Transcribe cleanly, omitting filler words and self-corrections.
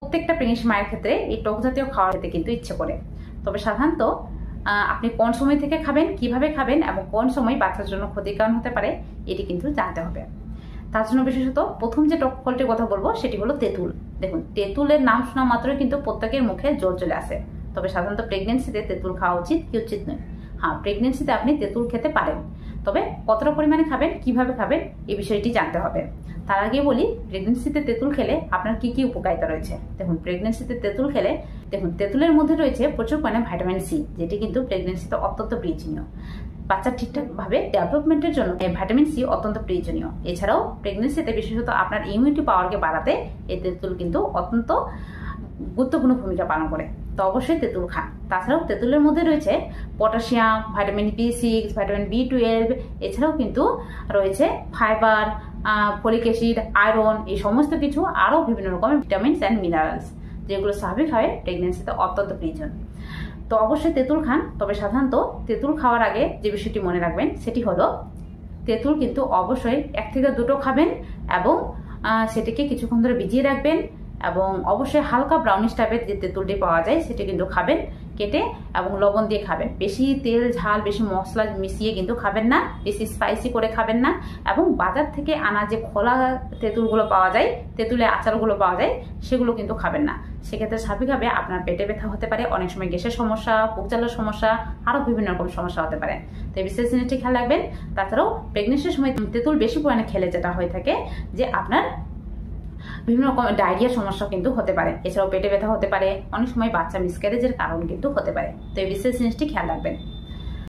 প্রত্যেকটা প্রেগনেন্সি মায়ের ক্ষেত্রে এই টক জাতীয় খাওয়া খেতে কিন্তু ইচ্ছে করে। তবে সাধারণত আপনি কোন সময় থেকে খাবেন, কিভাবে খাবেন এবং কোন সময় বাচ্চার জন্য ক্ষতির কারণ হতে পারে এটি কিন্তু জানতে হবে। তার জন্য বিশেষত প্রথম যে টক ফলটির কথা বলবো সেটি হলো তেঁতুল। দেখুন, তেঁতুলের নাম শোনা মাত্রই কিন্তু প্রত্যেকের মুখে জল চলে আসে। তবে সাধারণত প্রেগনেন্সিতে তেঁতুল খাওয়া উচিত কি উচিত নয়? হ্যাঁ, প্রেগনেন্সিতে আপনি তেঁতুল খেতে পারেন, তবে কতটা পরিমাণে খাবেন, কিভাবে খাবেন এই বিষয়টি জানতে হবে। তার আগে বলি, প্রেগনেন্সিতে তেঁতুল খেলে আপনার কি কি উপকারিতা রয়েছে। দেখুন, প্রেগনেন্সিতে তেঁতুল খেলে তেঁতুলের মধ্যে রয়েছে প্রচুর পরিমাণে ভাইটামিন সি, যেটি কিন্তু প্রেগনেন্সিতে অত্যন্ত প্রয়োজনীয়। বাচ্চার ঠিকঠাকভাবে ডেভেলপমেন্টের জন্য ভাইটামিন সি অত্যন্ত প্রয়োজনীয়। এছাড়াও প্রেগনেন্সিতে বিশেষত আপনার ইমিউনিটি পাওয়ারকে বাড়াতে এই তেঁতুল কিন্তু অত্যন্ত গুরুত্বপূর্ণ ভূমিকা পালন করে। তো অবশ্যই তেঁতুল খান। তাছাড়াও তেঁতুলের মধ্যে রয়েছে potassium, vitamin B6, vitamin B12, এছাড়াও কিন্তু রয়েছে ফাইবার, ফলিক অ্যাসিড, আয়রন, এই সমস্ত কিছু আরও বিভিন্ন রকমের ভিটামিনস অ্যান্ড মিনারেলস, যেগুলো স্বাভাবিকভাবে প্রেগনেন্সিতে অত্যন্ত প্রয়োজন। তো অবশ্যই তেঁতুল খান। তবে সাধারণত তেঁতুল খাওয়ার আগে যে বিষয়টি মনে রাখবেন সেটি হলো, তেঁতুল কিন্তু অবশ্যই 1 থেকে 2টো খাবেন এবং সেটিকে কিছুক্ষণ ধরে ভিজিয়ে রাখবেন এবং অবশ্যই হালকা ব্রাউনিশ টাইপের যে তেঁতুলটি পাওয়া যায় সেটি কিন্তু খাবেন কেটে, এবং লবণ দিয়ে খাবেন। বেশি তেল ঝাল, বেশি মশলা মিশিয়ে কিন্তু খাবেন না, বেশি স্পাইসি করে খাবেন না। এবং বাজার থেকে আনা যে খোলা তেঁতুলগুলো পাওয়া যায়, তেঁতুলের আচারগুলো পাওয়া যায়, সেগুলো কিন্তু খাবেন না। সেক্ষেত্রে স্বাভাবিকভাবে আপনার পেটে ব্যথা হতে পারে, অনেক সময় গ্যাসের সমস্যা, বুক জ্বালার সমস্যা, আরও বিভিন্ন রকম সমস্যা হতে পারে। তো এই বিশেষ জিনিসটি খেয়াল রাখবেন। তাছাড়াও প্রেগনেন্সির সময় তেঁতুল বেশি পরিমাণে খেলে যেটা হয়ে থাকে যে আপনার বিভিন্ন রকম ডায়রিয়া সমস্যা কিন্তু হতে পারে। এছাড়াও পেটে ব্যথা হতে পারে, অনেক সময় বাচ্চা মিসক্যারেজের কারণ কিন্তু হতে পারে। তো এই বিশেষ জিনিসটি খেয়াল রাখবেন।